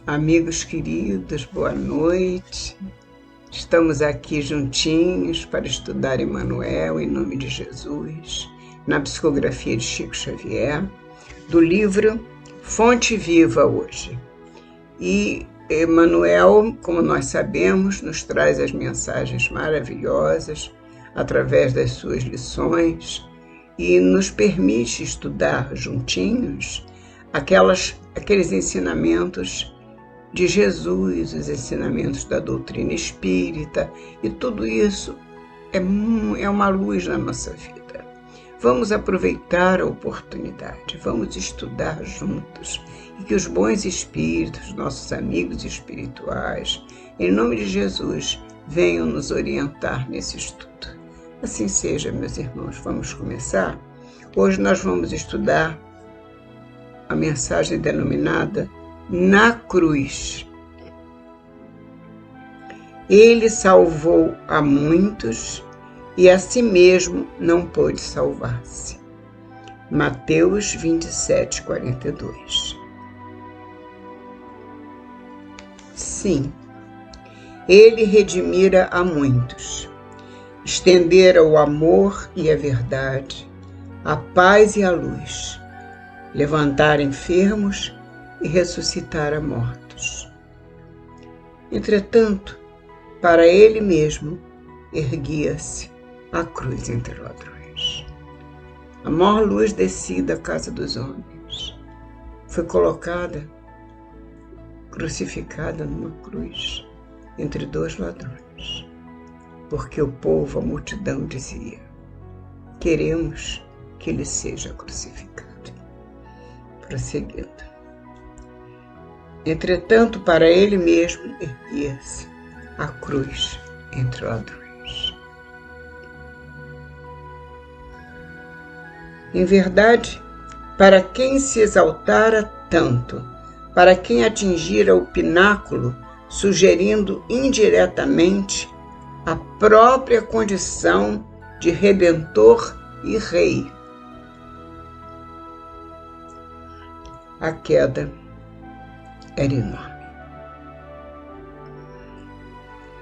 Amigos queridos, boa noite. Estamos aqui juntinhos para estudar Emmanuel, em nome de Jesus, na psicografia de Chico Xavier, do livro Fonte Viva hoje. E Emmanuel, como nós sabemos, nos traz as mensagens maravilhosas através das suas lições e nos permite estudar juntinhos aqueles ensinamentos de Jesus, os ensinamentos da doutrina espírita, e tudo isso é uma luz na nossa vida. Vamos aproveitar a oportunidade, vamos estudar juntos, e que os bons espíritos, nossos amigos espirituais, em nome de Jesus, venham nos orientar nesse estudo. Assim seja, meus irmãos, vamos começar? Hoje nós vamos estudar a mensagem denominada Na Cruz. Ele salvou a muitos e a si mesmo não pôde salvar-se. Mateus 27, 42. Sim, ele redimira a muitos, estendera o amor e a verdade, a paz e a luz, levantar enfermos e ressuscitar mortos. Entretanto, para ele mesmo erguia-se a cruz entre ladrões. A maior luz descida à casa dos homens foi colocada, crucificada numa cruz entre dois ladrões, porque o povo, a multidão dizia: queremos que ele seja crucificado. Prosseguindo. Entretanto, para ele mesmo erguia-se a cruz entre ladrões. Em verdade, para quem se exaltara tanto, para quem atingira o pináculo, sugerindo indiretamente a própria condição de redentor e rei, a queda era enorme.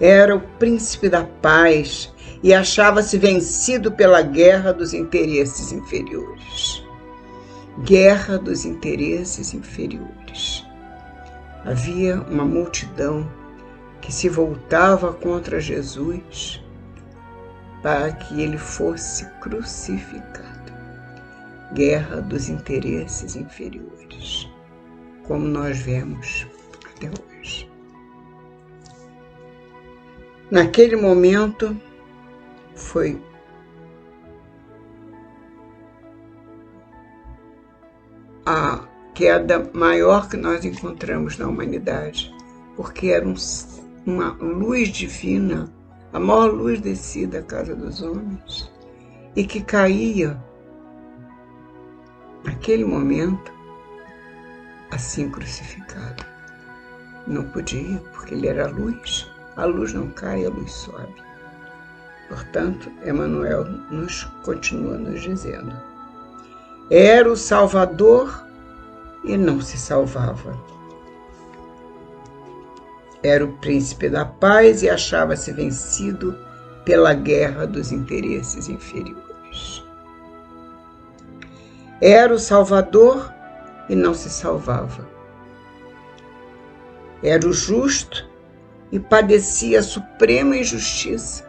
Era o príncipe da paz e achava-se vencido pela guerra dos interesses inferiores. Guerra dos interesses inferiores. Havia uma multidão que se voltava contra Jesus para que ele fosse crucificado. Guerra dos interesses inferiores, como nós vemos até hoje. Naquele momento, foi a queda maior que nós encontramos na humanidade, porque era uma luz divina, a maior luz descida à casa dos homens, e que caía naquele momento, assim crucificado. Não podia, porque ele era a luz. A luz não cai, a luz sobe. Portanto, Emmanuel continua nos dizendo: era o Salvador e não se salvava. Era o príncipe da paz e achava-se vencido pela guerra dos interesses inferiores. Era o Salvador e não se salvava. Era o justo e padecia a suprema injustiça.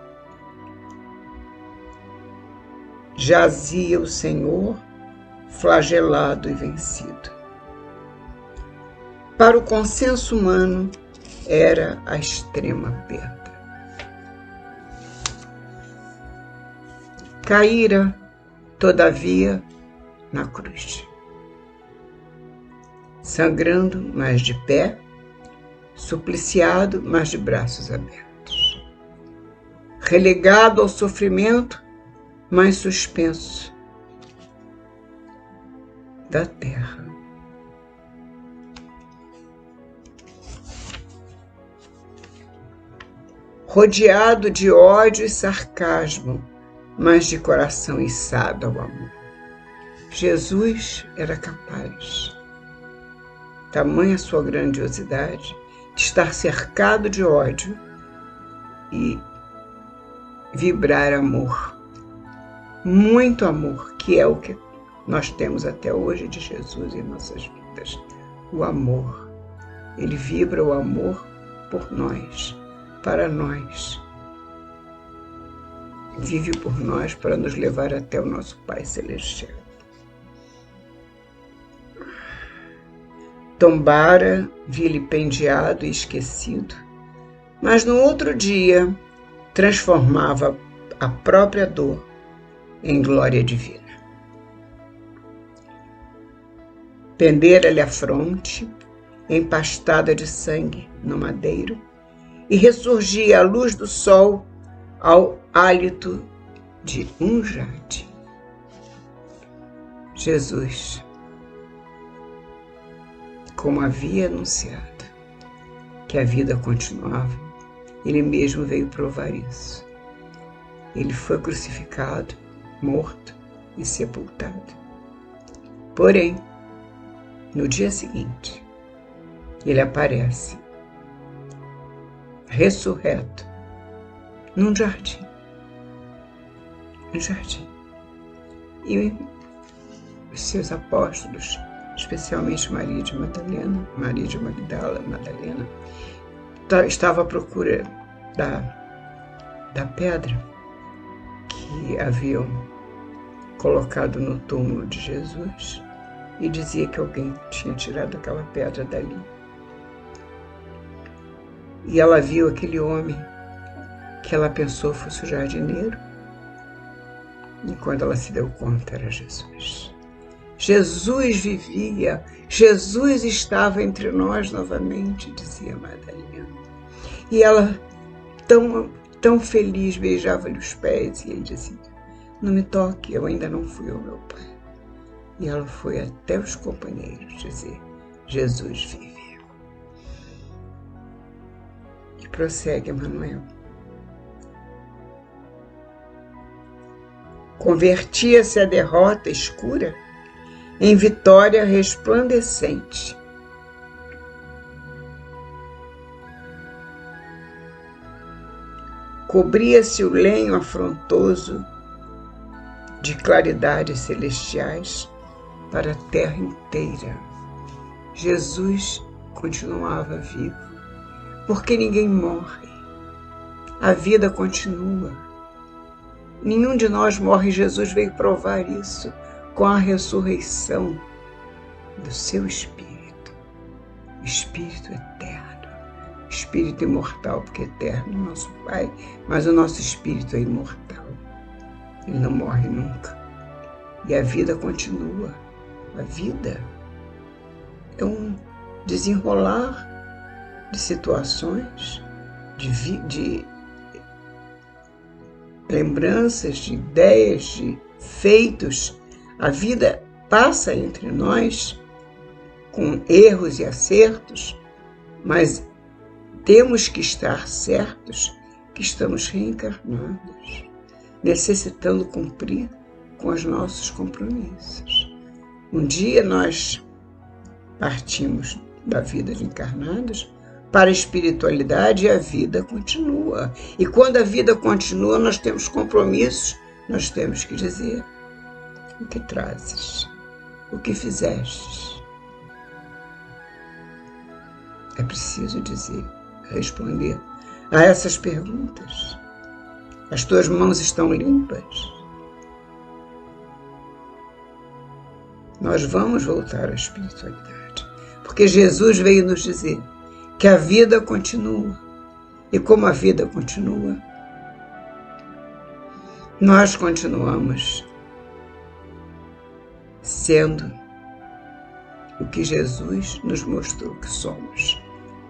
Jazia o Senhor, flagelado e vencido. Para o consenso humano, era a extrema perda. Caíra, todavia, na cruz. Sangrando, mas de pé, supliciado, mas de braços abertos. Relegado ao sofrimento, mas suspenso da terra. Rodeado de ódio e sarcasmo, mas de coração içado ao amor. Jesus era capaz tamanha sua grandiosidade, de estar cercado de ódio e vibrar amor. Muito amor, que é o que nós temos até hoje de Jesus em nossas vidas. O amor. Ele vibra o amor por nós, para nós. Vive por nós para nos levar até o nosso Pai Celestial. Tombara, vilipendiado e esquecido, mas no outro dia transformava a própria dor em glória divina. Pendera-lhe a fronte, empastada de sangue no madeiro, e ressurgia a luz do sol ao hálito de um jardim. Jesus, como havia anunciado que a vida continuava, ele mesmo veio provar isso. Ele foi crucificado, morto e sepultado. Porém, no dia seguinte, ele aparece, ressurreto, num jardim. Um jardim. E os seus apóstolos, especialmente Maria de Madalena, Maria de Madalena, estava à procura da pedra que haviam colocado no túmulo de Jesus e dizia que alguém tinha tirado aquela pedra dali. E ela viu aquele homem que ela pensou fosse o jardineiro, e quando ela se deu conta era Jesus. Jesus vivia, Jesus estava entre nós novamente, dizia Madalena. E ela, tão feliz, beijava-lhe os pés e ele dizia: não me toque, eu ainda não fui ao meu Pai. E ela foi até os companheiros dizer: Jesus vive. E prossegue Emmanuel. Convertia-se a derrota escura em vitória resplandecente. Cobria-se o lenho afrontoso de claridades celestiais para a terra inteira. Jesus continuava vivo, porque ninguém morre. A vida continua. Nenhum de nós morre. Jesus veio provar isso com a ressurreição do seu Espírito. Espírito eterno, Espírito imortal, porque eterno é nosso Pai, mas o nosso Espírito é imortal. Ele não morre nunca. E a vida continua. A vida é um desenrolar de situações, de lembranças, de ideias, de feitos. A vida passa entre nós com erros e acertos, mas temos que estar certos que estamos reencarnados, necessitando cumprir com os nossos compromissos. Um dia nós partimos da vida de encarnados para a espiritualidade e a vida continua. E quando a vida continua, nós temos compromissos, nós temos que dizer: o que trazes? O que fizestes? É preciso dizer, responder a essas perguntas. As tuas mãos estão limpas? Nós vamos voltar à espiritualidade, porque Jesus veio nos dizer que a vida continua. E como a vida continua, nós continuamos sendo o que Jesus nos mostrou que somos: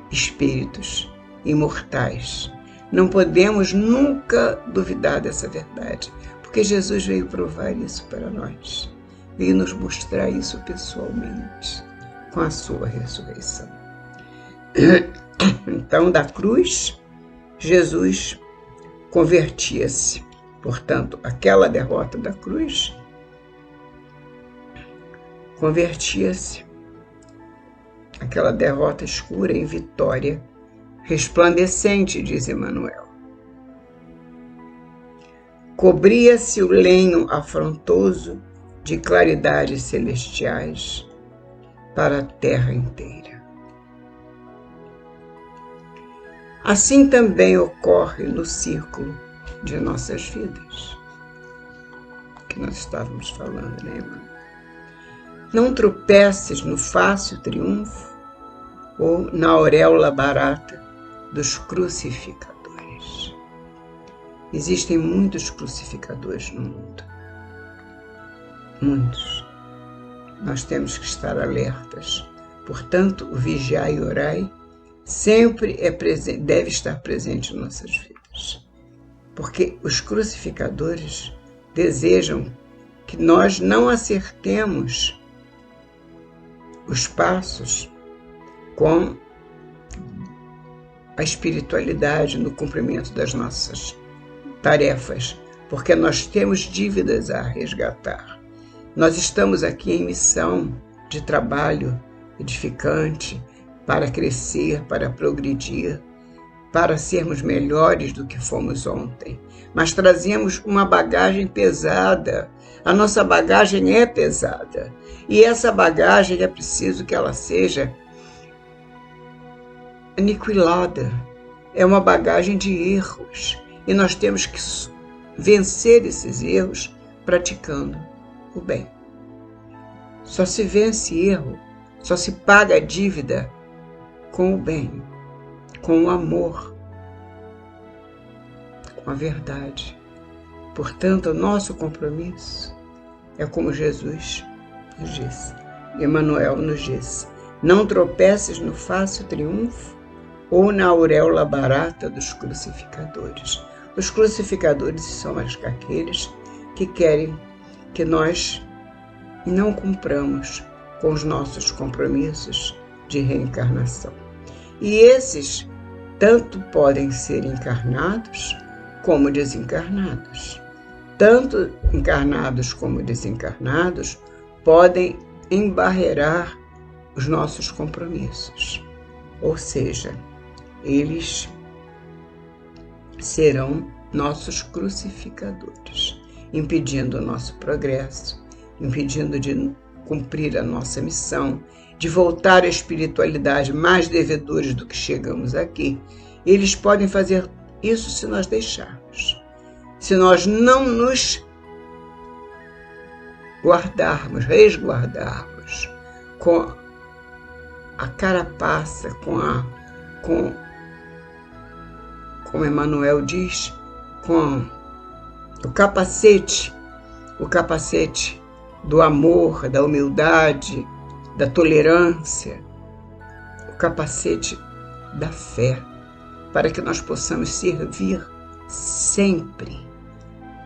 espíritos imortais. Não podemos nunca duvidar dessa verdade, porque Jesus veio provar isso para nós, veio nos mostrar isso pessoalmente, com a sua ressurreição. Então, da cruz, Jesus convertia-se. Portanto, aquela derrota da cruz convertia-se aquela derrota escura em vitória resplandecente, diz Emmanuel. Cobria-se o lenho afrontoso de claridades celestiais para a terra inteira. Assim também ocorre no círculo de nossas vidas, que nós estávamos falando, né, irmão? Não tropeces no fácil triunfo ou na auréola barata dos crucificadores. Existem muitos crucificadores no mundo. Muitos. Nós temos que estar alertas. Portanto, o vigiai e orai sempre deve estar presente em nossas vidas. Porque os crucificadores desejam que nós não acertemos os passos com a espiritualidade no cumprimento das nossas tarefas, porque nós temos dívidas a resgatar. Nós estamos aqui em missão de trabalho edificante para crescer, para progredir, para sermos melhores do que fomos ontem. Mas trazemos uma bagagem pesada. A nossa bagagem é pesada. E essa bagagem é preciso que ela seja aniquilada. É uma bagagem de erros. E nós temos que vencer esses erros praticando o bem. Só se vence erro, só se paga a dívida com o bem, com o amor, com a verdade. Portanto, o nosso compromisso é como Jesus nos disse, Emmanuel nos disse: não tropeces no fácil triunfo ou na auréola barata dos crucificadores. Os crucificadores são aqueles que querem que nós não cumpramos com os nossos compromissos de reencarnação. E esses tanto podem ser encarnados como desencarnados. Tanto encarnados como desencarnados podem embarrear os nossos compromissos. Ou seja, eles serão nossos crucificadores, impedindo o nosso progresso, impedindo de cumprir a nossa missão, de voltar à espiritualidade mais devedores do que chegamos aqui. Eles podem fazer isso se nós deixarmos. Se nós não nos resguardarmos com a carapaça, como Emmanuel diz, com o capacete do amor, da humildade, da tolerância, o capacete da fé, para que nós possamos servir sempre,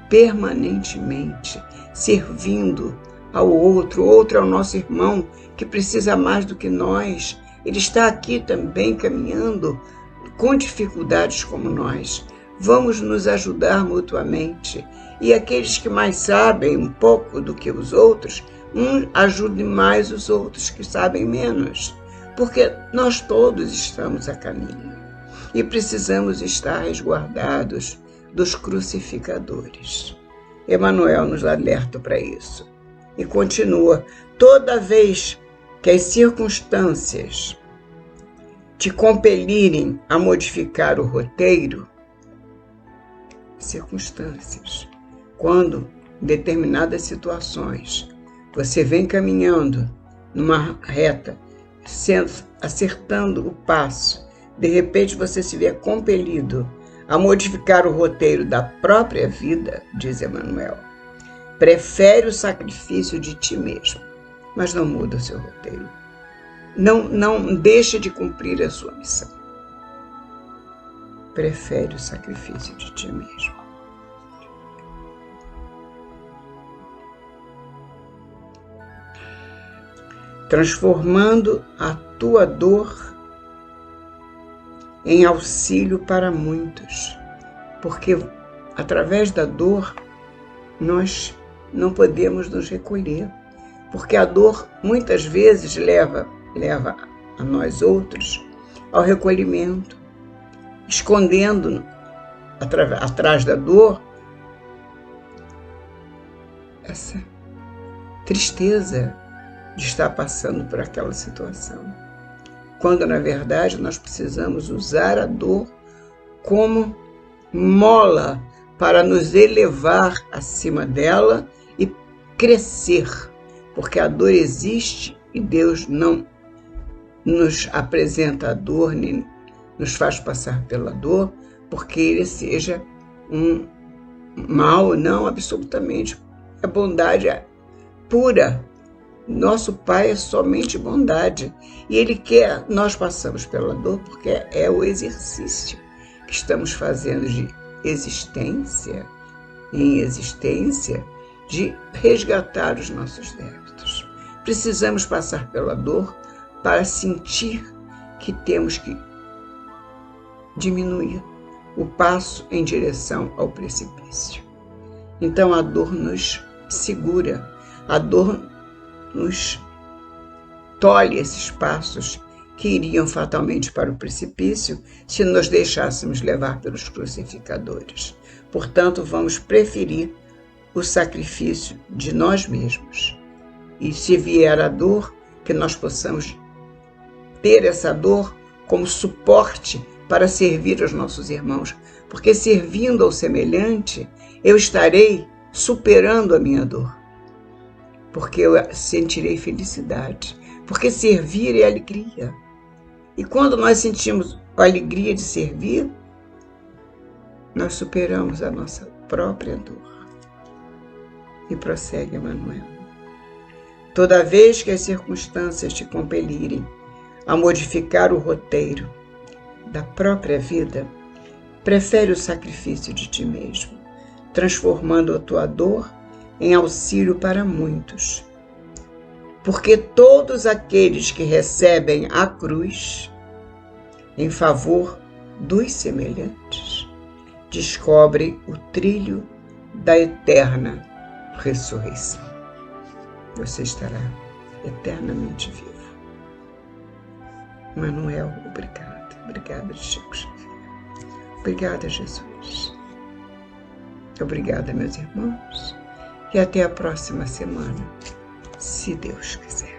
permanentemente, servindo ao outro. O outro é o nosso irmão, que precisa mais do que nós. Ele está aqui também caminhando com dificuldades como nós. Vamos nos ajudar mutuamente. E aqueles que mais sabem um pouco do que os outros, ajudem mais os outros que sabem menos. Porque nós todos estamos a caminho. E precisamos estar resguardados dos crucificadores. Emmanuel nos alerta para isso. E continua: toda vez que as circunstâncias te compelirem a modificar o roteiro, quando em determinadas situações você vem caminhando numa reta, acertando o passo, de repente você se vê compelido a modificar o roteiro da própria vida, diz Emmanuel, prefere o sacrifício de ti mesmo, mas não muda o seu roteiro. Não deixa de cumprir a sua missão. Prefere o sacrifício de ti mesmo. Transformando a tua dor em auxílio para muitos, porque através da dor nós não podemos nos recolher, porque a dor muitas vezes leva a nós outros, ao recolhimento, escondendo atrás da dor essa tristeza de estar passando por aquela situação. Quando, na verdade, nós precisamos usar a dor como mola para nos elevar acima dela e crescer, porque a dor existe e Deus não nos apresenta a dor, nem nos faz passar pela dor, porque Ele seja um mal, não, absolutamente. A bondade é pura. Nosso Pai é somente bondade. E Ele quer, nós passamos pela dor porque é o exercício que estamos fazendo de existência em existência, de resgatar os nossos débitos. Precisamos passar pela dor para sentir que temos que diminuir o passo em direção ao precipício. Então a dor nos segura, a dor nos tolhe esses passos que iriam fatalmente para o precipício se nos deixássemos levar pelos crucificadores. Portanto, vamos preferir o sacrifício de nós mesmos. E se vier a dor, que nós possamos ter essa dor como suporte para servir aos nossos irmãos, porque servindo ao semelhante, eu estarei superando a minha dor, porque eu sentirei felicidade, porque servir é alegria. E quando nós sentimos a alegria de servir, nós superamos a nossa própria dor. E prossegue Emmanuel. Toda vez que as circunstâncias te compelirem a modificar o roteiro da própria vida, prefere o sacrifício de ti mesmo, transformando a tua dor em auxílio para muitos. Porque todos aqueles que recebem a cruz em favor dos semelhantes descobrem o trilho da eterna ressurreição. Você estará eternamente vivo. Emmanuel, obrigada. Obrigada, Chico Xavier. Obrigada, Jesus. Obrigada, meus irmãos. E até a próxima semana, se Deus quiser.